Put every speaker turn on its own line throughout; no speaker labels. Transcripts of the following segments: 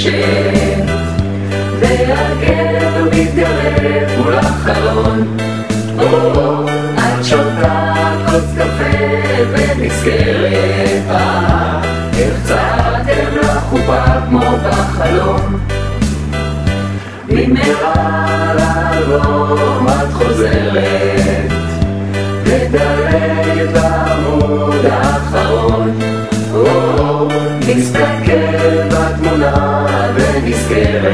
ישן, והגבר מתגרד מול החלון. את שותה כוס קפה ונזכרת, איך צעדתם לחופה כמו בחלום. במהרה לאלבום את חוזרת, מדלגת לעמוד האחרון. מסתכל בתמונה ונזכרת,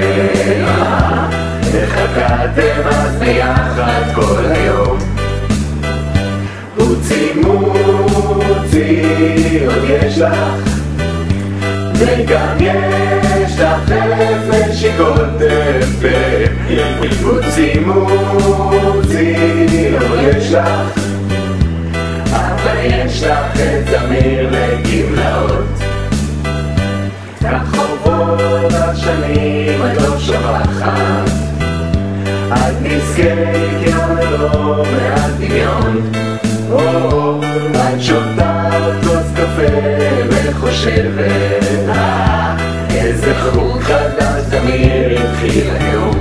איך חכתם אז ביחד כל היום. מוצי מוצי עוד יש לך, וגם יש לך אלף נשיקות אפל. מוצי מוצי עוד יש לך, אבל יש לך את זמיר לגמלאות. כך עוברות השנים את לא שוכחת, את נזכרת יום מעט דמיון. את שותה כוס קפה וחושבת, איזה חוג חדש זמיר התחיל היום.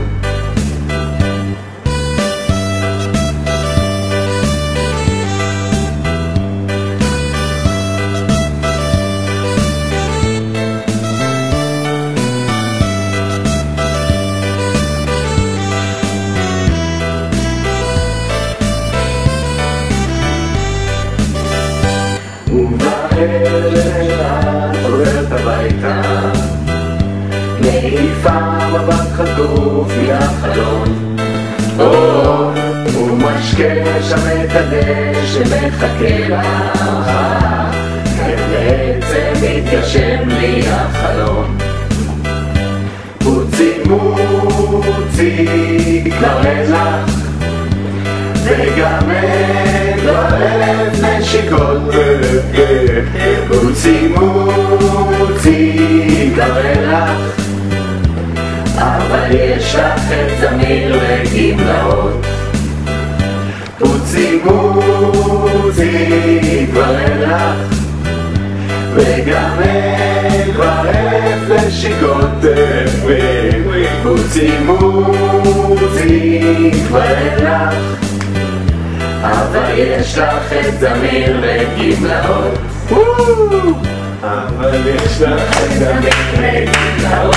ובערב את חוזרת הביתה, מעיפה מבט חטוף מהחלון. ומשקה שם את הדשא מחכה לך, בעצם מתגשם לי החלום. מוצי מוצי כבר אין לך, וגם אין כבר אלף נשיקות. מוצי מוצי כבר אין לך, אבל יש לך את זמיר לגמלאות. מוצי מוצי כבר אין לך, וגם אין כבר אלף נשיקות. מוצי מוצי כבר אין לך, אבל יש לך את זמיר לגמלאות. אבל יש לך את זמיר לגמלאות.